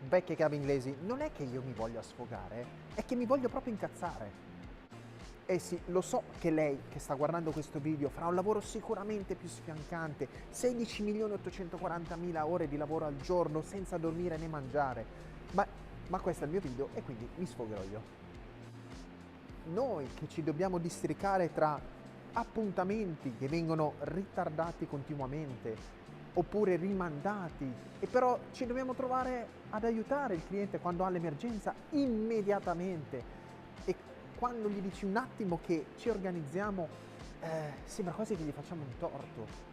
vecchie chiavi inglesi, non è che io mi voglia sfogare, è che mi voglio proprio incazzare. Eh sì, lo so che lei che sta guardando questo video farà un lavoro sicuramente più sfiancante, 16.840.000 ore di lavoro al giorno senza dormire né mangiare, ma questo è il mio video e quindi mi sfogherò io. Noi che ci dobbiamo districare tra appuntamenti che vengono ritardati continuamente oppure rimandati e però ci dobbiamo trovare ad aiutare il cliente quando ha l'emergenza immediatamente e quando gli dici un attimo che ci organizziamo sembra quasi che gli facciamo un torto.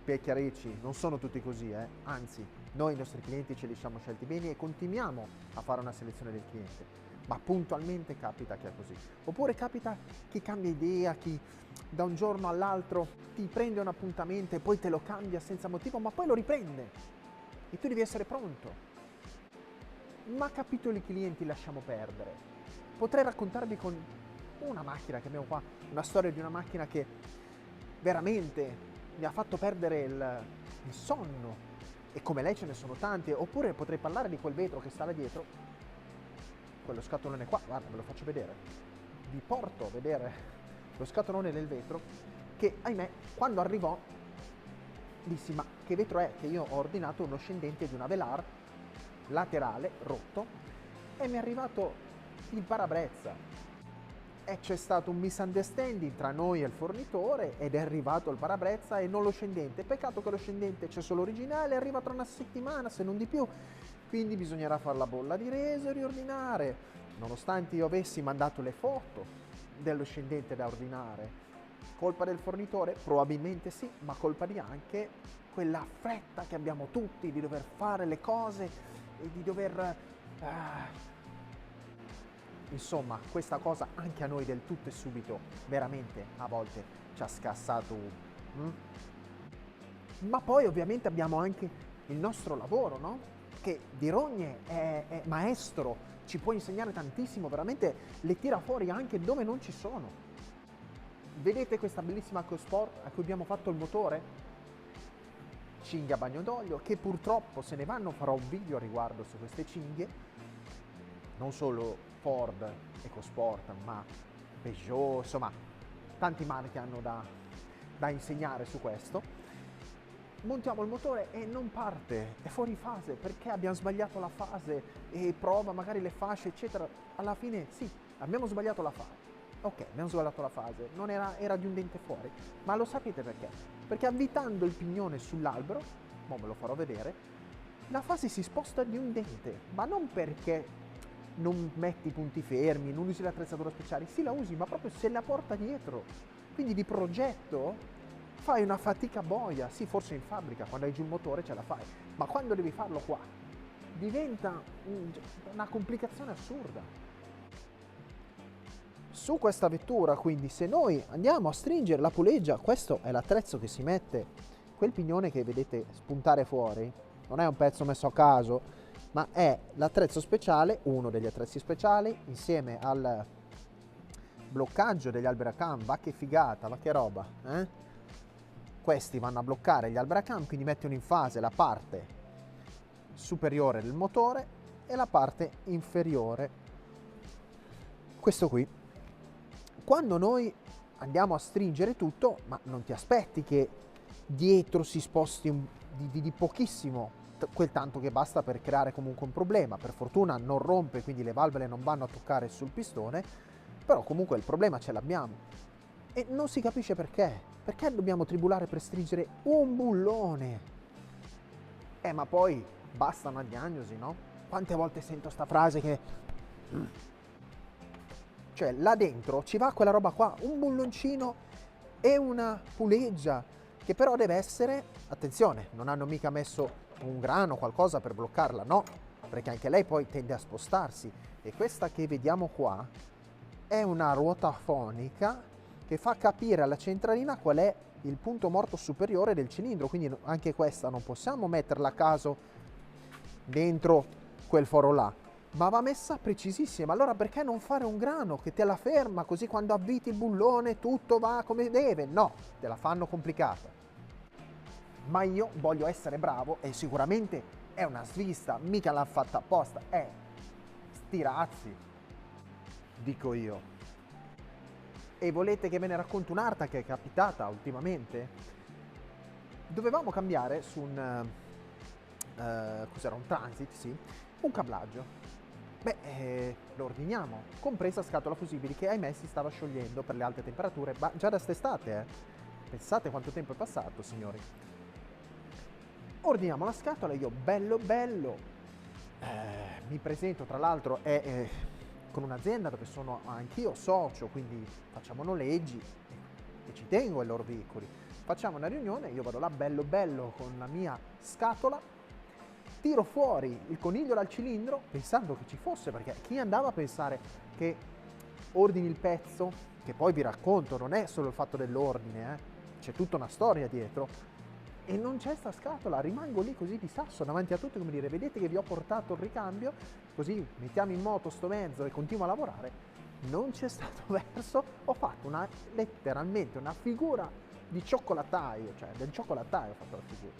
Per chiarirci, non sono tutti così, anzi, noi i nostri clienti ce li siamo scelti bene e continuiamo a fare una selezione del cliente, ma puntualmente capita che è così. Oppure capita chi cambia idea, chi da un giorno all'altro ti prende un appuntamento e poi te lo cambia senza motivo, ma poi lo riprende e tu devi essere pronto. Ma capitoli clienti lasciamo perdere. Potrei raccontarvi con una macchina che abbiamo qua, una storia di una macchina che veramente mi ha fatto perdere il sonno e come lei ce ne sono tante, oppure potrei parlare di quel vetro che sta là dietro, quello scatolone qua, guarda, ve lo faccio vedere, vi porto a vedere lo scatolone del vetro che ahimè quando arrivò dissi ma che vetro è? Che io ho ordinato uno scendente di una Velar laterale rotto e mi è arrivato il parabrezza. E c'è stato un misunderstanding tra noi e il fornitore ed è arrivato il parabrezza e non lo scendente. Peccato che lo scendente c'è solo originale, arriva tra una settimana se non di più, quindi bisognerà fare la bolla di reso e riordinare. Nonostante io avessi mandato le foto dello scendente da ordinare, colpa del fornitore? Probabilmente sì, ma colpa di anche quella fretta che abbiamo tutti di dover fare le cose e di dover... Insomma, questa cosa anche a noi del tutto e subito, veramente a volte ci ha scassato. Ma poi ovviamente abbiamo anche il nostro lavoro, no? Che di rogne è maestro, ci può insegnare tantissimo, veramente le tira fuori anche dove non ci sono. Vedete questa bellissima EcoSport a cui abbiamo fatto il motore? Cinghie a bagno d'olio, che purtroppo se ne vanno, farò un video a riguardo su queste cinghie, non solo Ford EcoSport, ma Peugeot, insomma, tanti marchi hanno da insegnare su questo. Montiamo il motore e non parte, è fuori fase perché abbiamo sbagliato la fase e prova magari le fasce, eccetera. Alla fine sì, abbiamo sbagliato la fase. Ok, abbiamo sbagliato la fase, non era di un dente fuori, ma lo sapete perché? Perché avvitando il pignone sull'albero, mo ve lo farò vedere, la fase si sposta di un dente, ma non perché non metti i punti fermi, non usi l'attrezzatura speciale, sì la usi, ma proprio se la porta dietro. Quindi di progetto fai una fatica boia, sì forse in fabbrica quando hai giù il motore ce la fai, ma quando devi farlo qua diventa una complicazione assurda. Su questa vettura quindi se noi andiamo a stringere la puleggia, questo è l'attrezzo che si mette, quel pignone che vedete spuntare fuori, non è un pezzo messo a caso, ma è l'attrezzo speciale, uno degli attrezzi speciali, insieme al bloccaggio degli Alberacam. Va che figata, va che roba, eh? Questi vanno a bloccare gli Alberacam, quindi mettono in fase la parte superiore del motore e la parte inferiore, questo qui. Quando noi andiamo a stringere tutto, ma non ti aspetti che dietro si sposti di pochissimo, quel tanto che basta per creare comunque un problema. Per fortuna non rompe, quindi le valvole non vanno a toccare sul pistone, però comunque il problema ce l'abbiamo e non si capisce perché dobbiamo tribulare per stringere un bullone. Ma poi basta una diagnosi, no? Quante volte sento sta frase che cioè là dentro ci va quella roba qua, un bulloncino e una puleggia che però deve essere, attenzione, non hanno mica messo un grano, qualcosa per bloccarla, no, perché anche lei poi tende a spostarsi. E questa che vediamo qua è una ruota fonica che fa capire alla centralina qual è il punto morto superiore del cilindro, quindi anche questa non possiamo metterla a caso dentro quel foro là, ma va messa precisissima. Allora perché non fare un grano che te la ferma, così quando avviti il bullone tutto va come deve? No, te la fanno complicata. Ma io voglio essere bravo e sicuramente È una svista, mica l'ha fatta apposta, sti razzi, dico io. E volete che ve ne racconti un'altra che è capitata ultimamente? Dovevamo cambiare su cos'era, un transit, sì, un cablaggio. Lo ordiniamo, compresa scatola fusibili che ahimè si stava sciogliendo per le alte temperature, ma già da quest'estate, Pensate quanto tempo è passato, signori. Ordiniamo la scatola, io bello, mi presento, tra l'altro è con un'azienda dove sono anch'io socio, quindi facciamo noleggi e ci tengo ai loro veicoli. Facciamo una riunione, io vado là bello con la mia scatola, tiro fuori il coniglio dal cilindro pensando che ci fosse, perché chi andava a pensare che ordini il pezzo, che poi vi racconto, non è solo il fatto dell'ordine, c'è tutta una storia dietro, e non c'è sta scatola, rimango lì così di sasso davanti a tutti come dire: vedete che vi ho portato il ricambio, così mettiamo in moto sto mezzo e continuo a lavorare. Non c'è stato verso, ho fatto letteralmente una figura di cioccolataio, cioè del cioccolataio ho fatto la figura.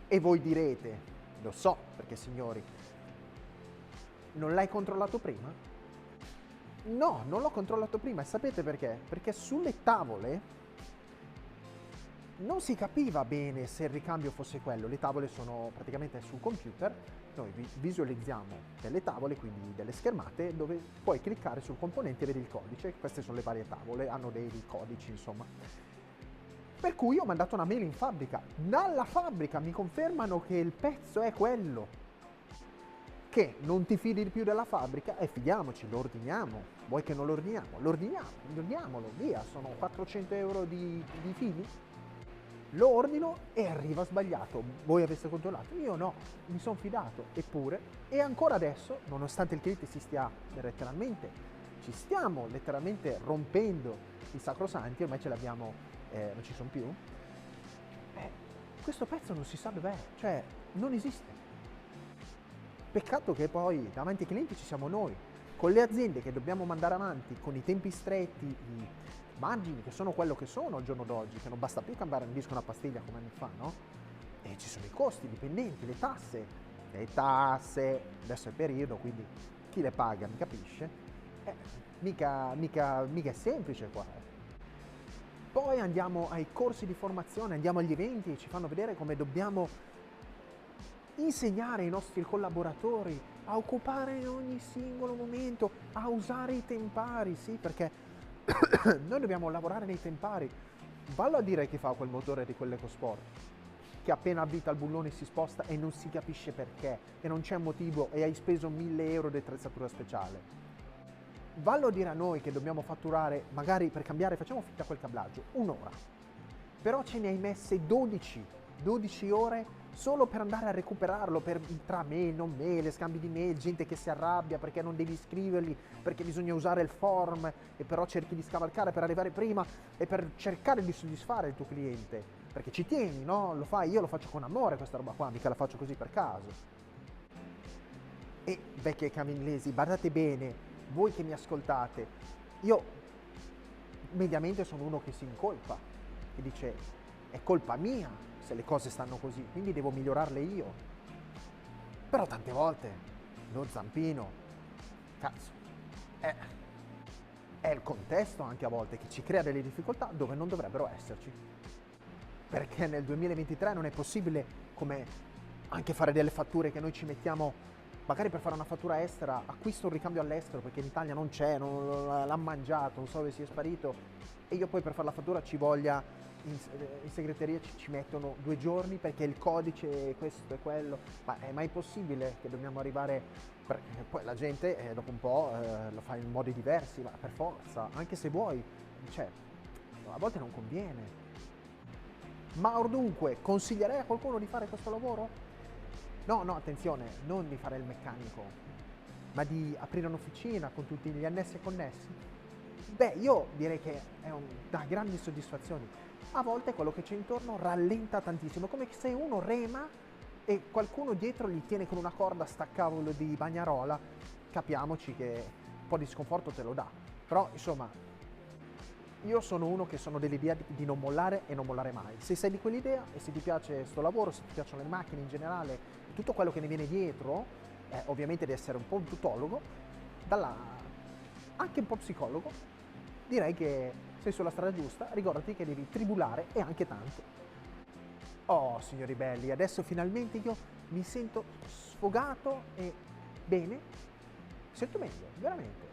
E voi direte, lo so, perché signori, non l'hai controllato prima? No, non l'ho controllato prima, e sapete perché? Perché sulle tavole non si capiva bene se il ricambio fosse quello. Le tavole sono praticamente sul computer, noi visualizziamo delle tavole, quindi delle schermate dove puoi cliccare sul componente e vedi il codice. Queste sono le varie tavole, hanno dei codici, insomma. Per cui ho mandato una mail in fabbrica. Dalla fabbrica mi confermano che il pezzo è quello. Che non ti fidi di più della fabbrica? E fidiamoci, lo ordiniamo. Vuoi che non lo ordiniamo? Lo ordiniamolo, via, sono 400 euro di fili. Lo ordino e arriva sbagliato. Voi aveste controllato? Io no, mi sono fidato. Eppure, e ancora adesso, nonostante il cliente ci stiamo letteralmente rompendo i sacrosanti, ormai ce l'abbiamo, non ci sono più. Questo pezzo non si sa dov'è, cioè non esiste. Peccato che poi davanti ai clienti ci siamo noi, con le aziende che dobbiamo mandare avanti, con i tempi stretti, i margini che sono quello che sono al giorno d'oggi, che non basta più cambiare un disco una pastiglia come anni fa, no? E ci sono i costi, i dipendenti, le tasse, adesso è periodo, quindi chi le paga mi capisce? Mica è semplice qua. Poi andiamo ai corsi di formazione, andiamo agli eventi e ci fanno vedere come dobbiamo insegnare ai nostri collaboratori a occupare in ogni singolo momento, a usare i tempari, sì, perché noi dobbiamo lavorare nei tempari. Vallo a dire chi fa quel motore di quell'EcoSport, che appena avvita il bullone si sposta e non si capisce perché, e non c'è motivo, e hai speso 1000 euro di attrezzatura speciale. Vallo a dire a noi che dobbiamo fatturare, magari per cambiare, facciamo finta quel cablaggio, un'ora. Però ce ne hai messe 12 ore solo per andare a recuperarlo, tra mail, non mail, scambi di mail, gente che si arrabbia perché non devi scriverli, perché bisogna usare il form e però cerchi di scavalcare per arrivare prima e per cercare di soddisfare il tuo cliente, perché ci tieni, no? Lo fai, io lo faccio con amore questa roba qua, mica la faccio così per caso. E vecchie cave inglesi, badate bene, voi che mi ascoltate, io mediamente sono uno che si incolpa, che dice è colpa mia se le cose stanno così, quindi devo migliorarle io. Però tante volte lo zampino, cazzo, è il contesto anche a volte che ci crea delle difficoltà dove non dovrebbero esserci. Perché nel 2023 non è possibile, come anche fare delle fatture che noi ci mettiamo, magari per fare una fattura estera, acquisto un ricambio all'estero perché in Italia non c'è, l'ha mangiato, non so dove sia sparito, e io poi per fare la fattura ci voglia, in segreteria ci mettono 2 giorni perché il codice è questo e quello. Ma è mai possibile che dobbiamo arrivare, poi la gente dopo un po' lo fa in modi diversi, ma per forza, anche se vuoi, cioè, a volte non conviene. Ma dunque, consiglierei a qualcuno di fare questo lavoro? No, attenzione, non di fare il meccanico, ma di aprire un'officina con tutti gli annessi e connessi. Beh, io direi che dà grandi soddisfazioni. A volte quello che c'è intorno rallenta tantissimo, come se uno rema e qualcuno dietro gli tiene con una corda staccavolo di bagnarola. Capiamoci che un po' di sconforto te lo dà. Però, insomma, io sono uno che sono dell'idea di non mollare e non mollare mai. Se sei di quell'idea e se ti piace sto lavoro, se ti piacciono le macchine in generale, tutto quello che ne viene dietro, ovviamente di essere un po' un tutologo, anche un po' psicologo, direi che sei sulla strada giusta, ricordati che devi tribulare e anche tanto. Oh, signori belli, adesso finalmente io mi sento sfogato e bene, mi sento meglio, veramente.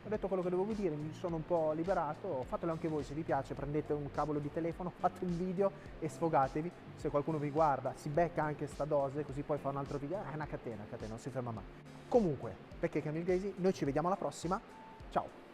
Ho detto quello che dovevo dire, mi sono un po' liberato, fatelo anche voi se vi piace, prendete un cavolo di telefono, fate un video e sfogatevi, se qualcuno vi guarda si becca anche sta dose, così poi fa un altro video, è una catena, non si ferma mai. Comunque, perché Camille Gracie, noi ci vediamo alla prossima, ciao!